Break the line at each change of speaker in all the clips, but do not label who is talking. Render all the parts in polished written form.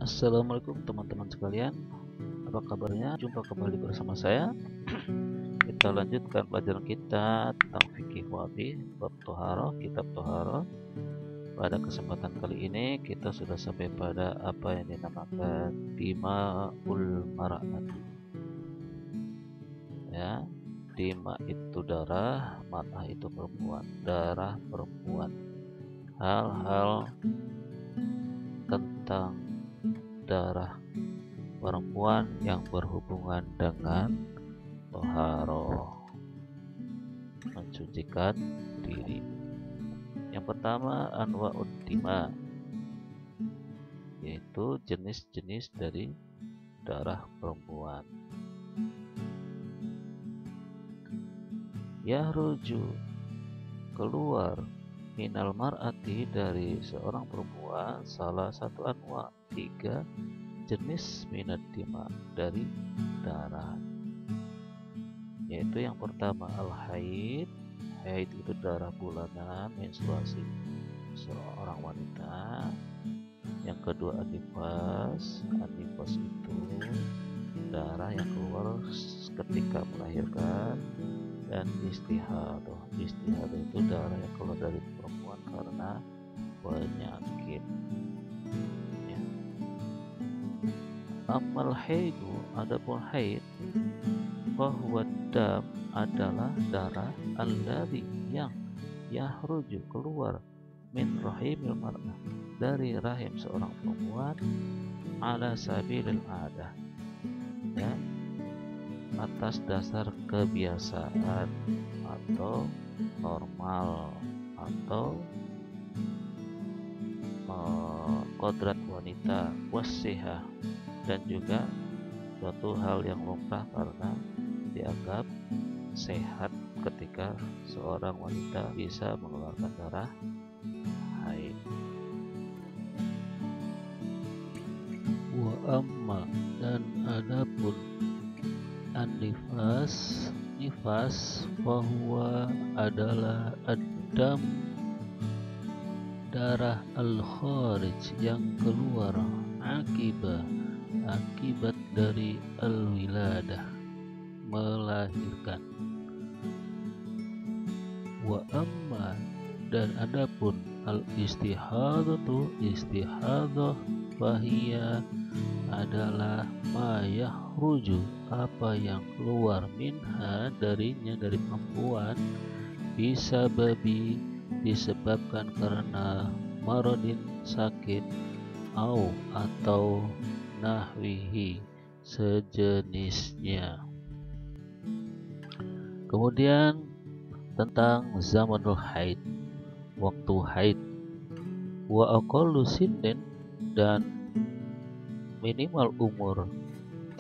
Assalamualaikum teman-teman sekalian, apa kabarnya? Jumpa kembali bersama saya. Kita lanjutkan pelajaran kita tentang fikih wadih bab toharoh, kitab toharoh. Pada kesempatan kali ini kita sudah sampai pada apa yang dinamakan dima'ul mar'ati. Ya, dima itu darah, mar'ah itu perempuan, darah perempuan. Hal-hal tentang darah perempuan yang berhubungan dengan toharoh, mensucikan diri. Yang pertama anwa'ud dima, yaitu jenis-jenis dari darah perempuan. Yahruju, keluar, minal mar'ati, dari seorang perempuan, salah satu anwa, 3 jenis minad dima, dari darah, yaitu yang pertama al-haid. Haid itu darah bulanan, menstruasi seorang wanita. Yang kedua an-nifas. An-nifas itu darah yang keluar ketika melahirkan. Dan istihadah. Istihadah itu darah yang keluar dari perempuan karena penyakit. Ya. Amal haidu, adapun haid, bahwa dam adalah darah alladzi yang yahruju, keluar, min rahimil mar'ah, dari rahim seorang perempuan, ala sabilil adah, ya, atas dasar kebiasaan atau normal atau kodrat wanita, wasihah, dan juga suatu hal yang lumrah karena dianggap sehat ketika seorang wanita bisa mengeluarkan darah haid. Wa amma, dan adapun an-nifas, nifas, bahwa adalah adam, darah al-kharij, yang keluar, akibat dari al-wiladah, melahirkan. Wa amma, dan adapun al-istihadatu, istihadah, bahia adalah ma yahruju, apa yang keluar, minha, darinya, dari perempuan, bisa babi, disebabkan karena maradin, sakit, atau nahwihi, sejenisnya. Kemudian tentang zamanul haid, waktu haid. Wa aqallu sinnin, dan minimal umur,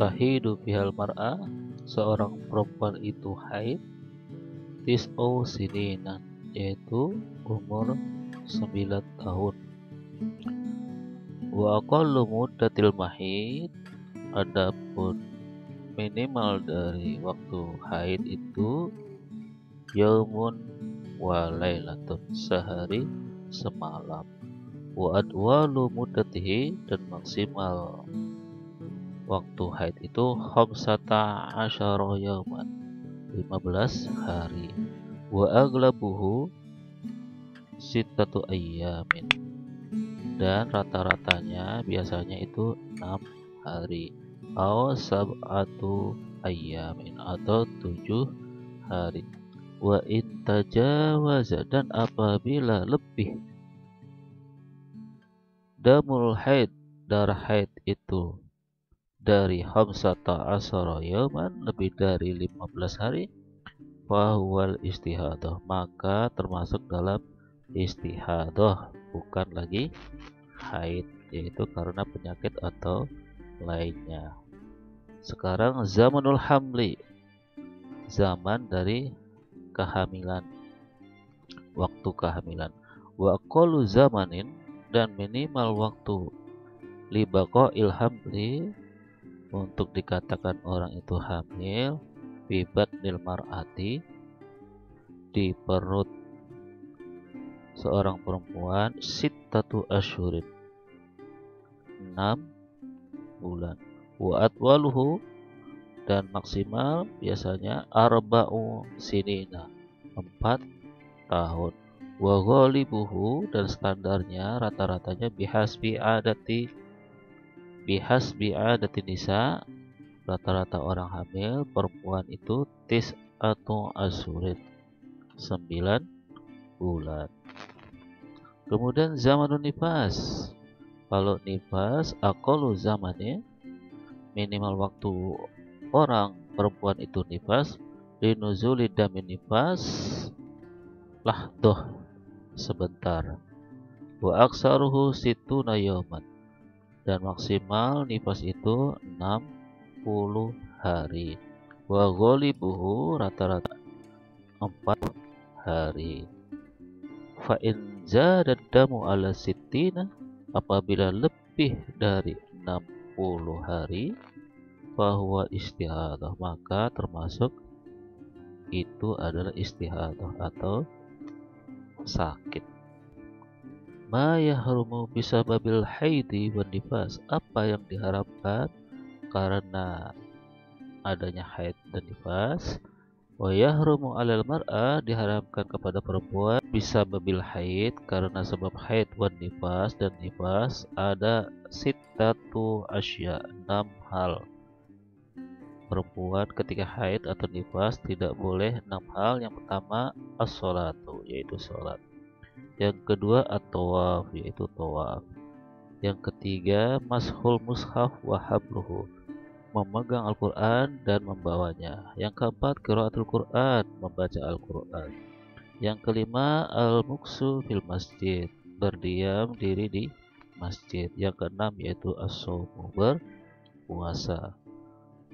tahidu bihal mar'ah, seorang perempuan itu haid, tis'u sininan, yaitu umur 9 tahun. Wa aqallu muddatil mahid, adapun minimal dari waktu haid itu yaumun wa lailatun, sehari semalam. Wa adwalu muddatihi, dan maksimal waktu haid itu khamsata asyara yauman, 15 hari. Wa aglabuhu sittatu ayyamin, dan rata-ratanya biasanya itu 6 hari. Aw sab'atu ayyamin, atau 7 hari. Wa in tajawaza, dan apabila lebih damul haid, darah haid itu dari khamsata asyara yauman, lebih dari 15 hari, fahuwal istihadah, maka termasuk dalam istihadah, bukan lagi haid, yaitu karena penyakit atau lainnya. Sekarang zamanul hamli, zaman dari kehamilan, waktu kehamilan. Wa aqallu zamanin, dan minimal waktu, libaqa'il hamli, untuk dikatakan orang itu hamil, fi batnil mar'ati, di perut seorang perempuan, sittatu asyhurin, 6 bulan. Wa atwaluhu, dan maksimal biasanya arba'u sinina, 4 tahun. Wa ghalibuhu, dan standarnya rata-ratanya bihasbi adati nisa, rata-rata orang hamil perempuan itu atau asyurin, 9 bulan. Kemudian zamanun nifas. Kalau nifas, aqallu zamannya, minimal waktu orang perempuan itu nifas, linuzuli damin nifas, lahdoh, sebentar. Wa aksaruhu situna yawman, dan maksimal nifas itu 60 hari. Wa ghalibuhu, rata-rata 4 hari. Fa in zada damu ala sittina, apabila lebih dari 60 hari, bahwa istihadah, maka termasuk itu adalah istihadah atau sakit. Ma yahrumu bisababil haidi wan nifas, apa yang diharamkan karena adanya haid dan nifas. Wa yahrumu alal mar'ah, diharamkan kepada perempuan bisababil haid, karena sebab haid wan nifas, dan nifas ada sittatu asya, 6 hal. Perempuan ketika haid atau nifas tidak boleh 6 hal. Yang pertama as-sholatu, yaitu sholat. Yang kedua at-tawaf, yaitu tawaf. Yang ketiga mashul mushaf wa habluhu, memegang Al-Quran dan membawanya. Yang keempat qiraatul Quran, membaca Al-Quran. Yang kelima al-muksu fil masjid, berdiam diri di masjid. Yang keenam yaitu as-shaumu, berpuasa.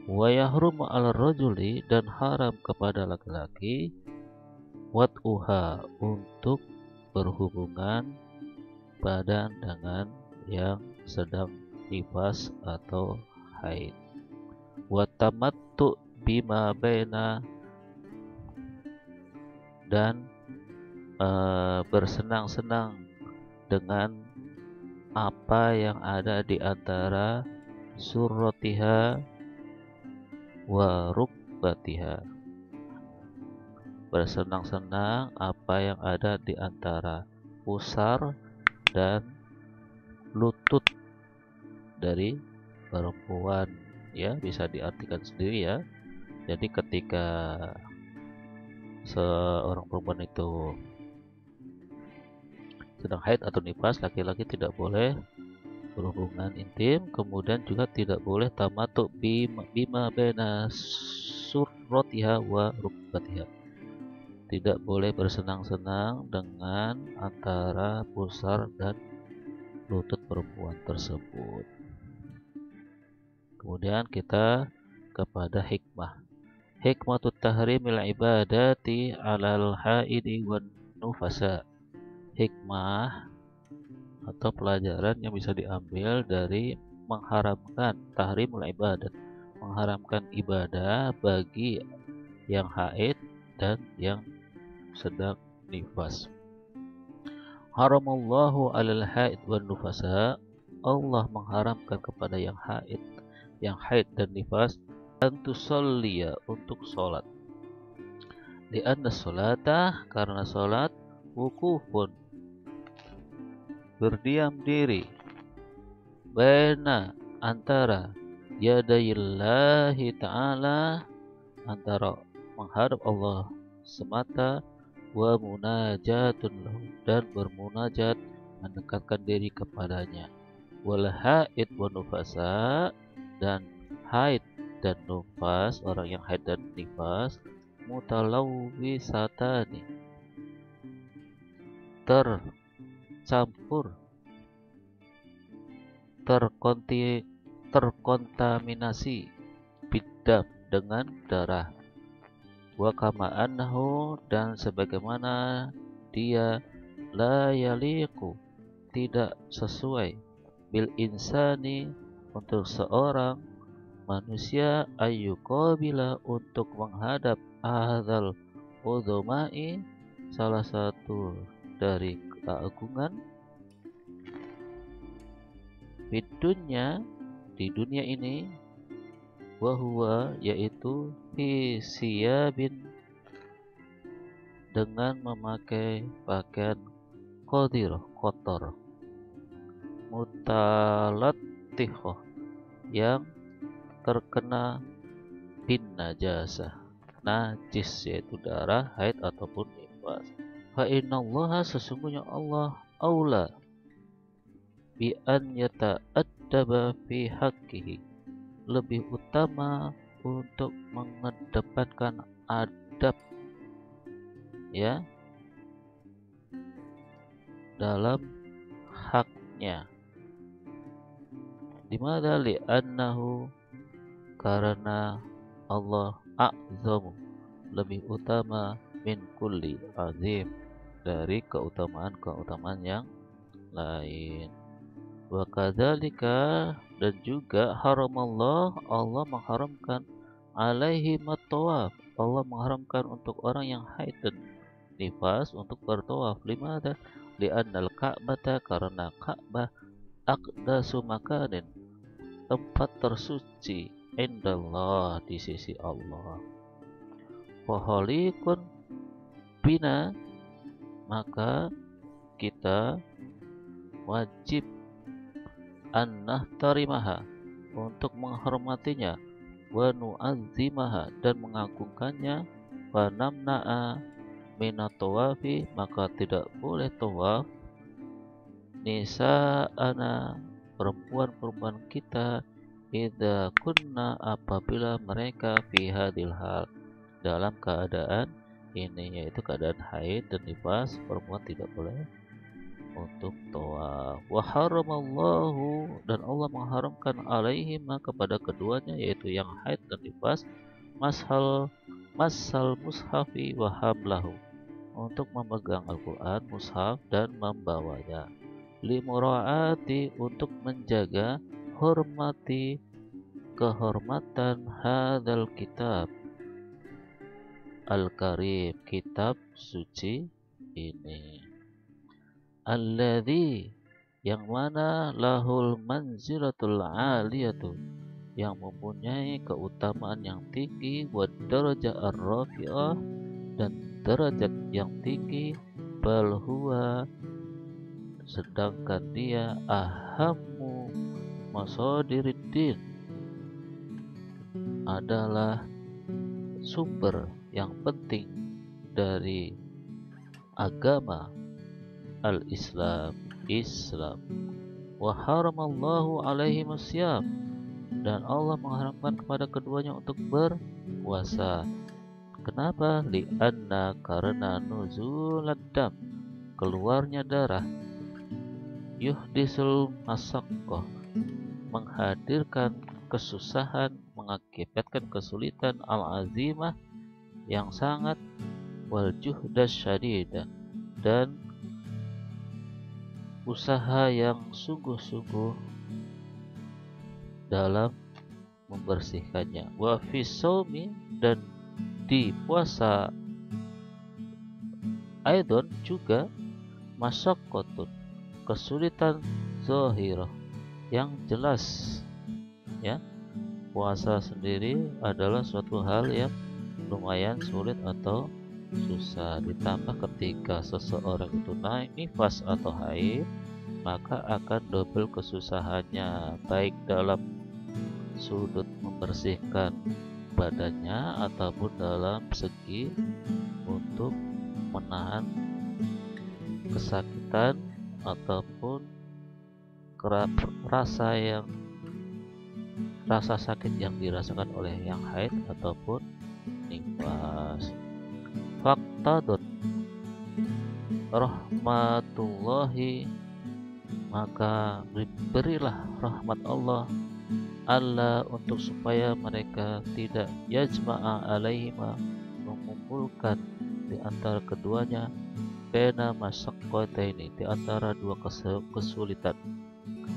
Wa yahrumu 'alal rajuli, dan haram kepada laki-laki, wat'uha, untuk berhubungan badan dengan yang sedang nifas atau haid. Wa tamattu bima baina, dan bersenang-senang dengan apa yang ada di antara surratiha wa rukbatiha, bersenang-senang apa yang ada di antara pusar dan lutut dari perempuan, ya, bisa diartikan sendiri ya. Jadi ketika seorang perempuan itu sedang haid atau nifas, laki-laki tidak boleh berhubungan intim, kemudian juga tidak boleh tamatuk bima bena surrotiha wa rukbatiha, tidak boleh bersenang-senang dengan antara pusar dan lutut perempuan tersebut. Kemudian kita kepada hikmah. Hikmatut tahrimil ibadati alal haidi wan nufasa. Hikmah atau pelajaran yang bisa diambil dari mengharamkan tahrimul ibadat, mengharamkan ibadah bagi yang haid dan yang sedang nifas. Haramallahu alal haid wan nufasa, Allah mengharamkan kepada yang haid dan nifas, antusalliya, untuk sholat. Lianna sholata, karena sholat, wukufun, berdiam diri, baina, antara, yadayillahi ta'ala, antara menghadap Allah semata, wa munajatun lahu, dan bermunajat, mendekatkan diri kepadanya. Wal haid wa nufasa, dan haid dan nifas, orang yang haid dan nifas, mutalawwisatani, tercampur, terkontaminasi, bidam, dengan darah. Wa kama annahu, dan sebagaimana dia, la yaliqu, tidak sesuai, bil insani, untuk seorang manusia, ayyuqabila, untuk menghadap ahadzal udhumai, salah satu dari keagungan, bidunya, di dunia ini, wahwa yaitu fi siyabin dengan memakai pakaian qadir kotor, mutalattihoh yang terkena bin najasah, najis yaitu darah, haid ataupun nifas. Fa innallaha sesungguhnya Allah aula bi an yata'addaba fi haqqihi, lebih utama untuk mengedepankan adab ya dalam haknya. Dimana li'annahu karena Allah a'zamu lebih utama min kulli azim dari keutamaan-keutamaan yang lain. Wa kadzalika dan juga haramallah Allah mengharamkan alaihi matawaf, Allah mengharamkan untuk orang yang haid dan nifas untuk bertawaf. Limada li'annal ka'bata karena Ka'bah aqdasu makanin tempat tersuci indallah di sisi Allah. Fahalikun bina maka kita wajib an-nahtarimaha untuk menghormatinya, wa nu'azzimaha dan mengagungkannya, wa namna'a minat tawafi maka tidak boleh tawaf, nisa'ana perempuan-perempuan kita, idza kunna apabila mereka fi hadil hal dalam keadaan ini yaitu keadaan haid dan nifas, perempuan tidak boleh untuk tawaf. Wa haramallahu dan Allah mengharamkan alaihima kepada keduanya yaitu yang haid dan nifas masal mushafi wa hamlahu untuk memegang Al-Qur'an mushaf dan membawanya, limuraati untuk menjaga hormati kehormatan hadzal kitab al-karim kitab suci ini, alladzi yang mana lahul manzilatul aliyatu yang mempunyai keutamaan yang tinggi, wa darajah ar-rafi'ah dan derajat yang tinggi, bal huwa sedangkan dia ahammu masadiruddin adalah sumber yang penting dari agama al-Islam, Islam. Wa haramallahu alaihi masyam dan Allah mengharamkan kepada keduanya untuk berpuasa. Kenapa? Li'anna karena nuzulad dam keluarnya darah, yuhdisul masaqqah menghadirkan kesusahan, mengakibatkan kesulitan, al-azimah yang sangat, wal juhdas syadidah dan usaha yang sungguh-sungguh dalam membersihkannya. Wa fi shaumi dan di puasa aidon juga masyaqqatun kesulitan zahirah yang jelas ya. Puasa sendiri adalah suatu hal yang lumayan sulit atau susah, ditambah ketika seseorang itu naik nifas atau haid maka akan double kesusahannya, baik dalam sudut membersihkan badannya ataupun dalam segi untuk menahan kesakitan ataupun rasa sakit yang dirasakan oleh yang haid ataupun nifas. Faktadun rahmatullahi maka berilah rahmat Allah untuk supaya mereka tidak yajma'a alaihima mengumpulkan di antara keduanya bena masyaqqataini di antara dua kesulitan.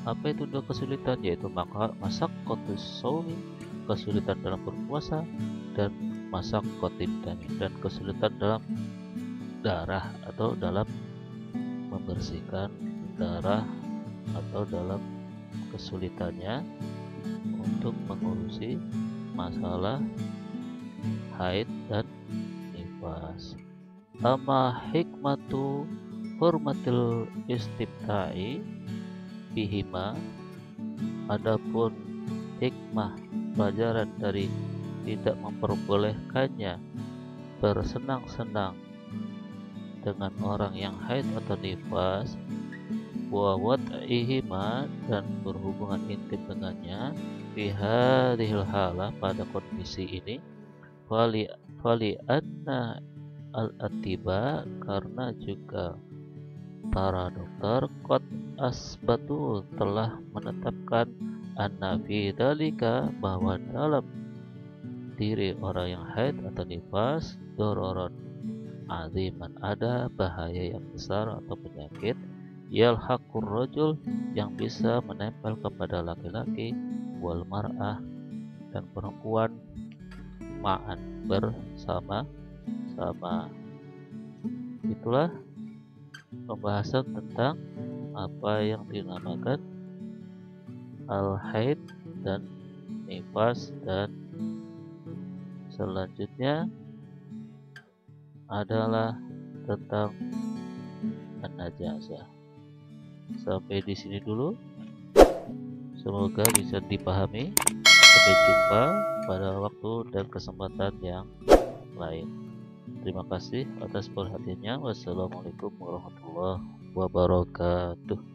Apa itu dua kesulitan? Yaitu masyaqqatus shaumi kesulitan dalam berpuasa dan masyaqqatid dami dan kesulitan dalam darah atau dalam membersihkan darah atau dalam kesulitannya untuk mengurusi masalah haid dan nifas. Amma hikmatu hurmatil istimta'i bihima, adapun hikmah pelajaran dari tidak memperbolehkannya bersenang-senang dengan orang yang haid atau nifas, wa wad'ihima, dan berhubungan intim dengannya, fi hadhil halah, pada kondisi ini, fali anna al-atiba, karena juga para dokter qad asbatu, telah menetapkan anna fi dalika, bahwa dalam diri orang yang haid atau nifas, dororon aziman, ada bahaya yang besar atau penyakit, yalhaqur rajul, yang bisa menempel kepada laki-laki, wal mar'ah, dan perempuan, ma'an, bersama-sama. Itulah pembahasan tentang apa yang dinamakan al-haid dan nifas, dan selanjutnya adalah tentang an-najasah. Sampai di sini dulu. Semoga bisa dipahami. Sampai jumpa pada waktu dan kesempatan yang lain. Terima kasih atas perhatiannya. Wassalamualaikum warahmatullahi wabarakatuh.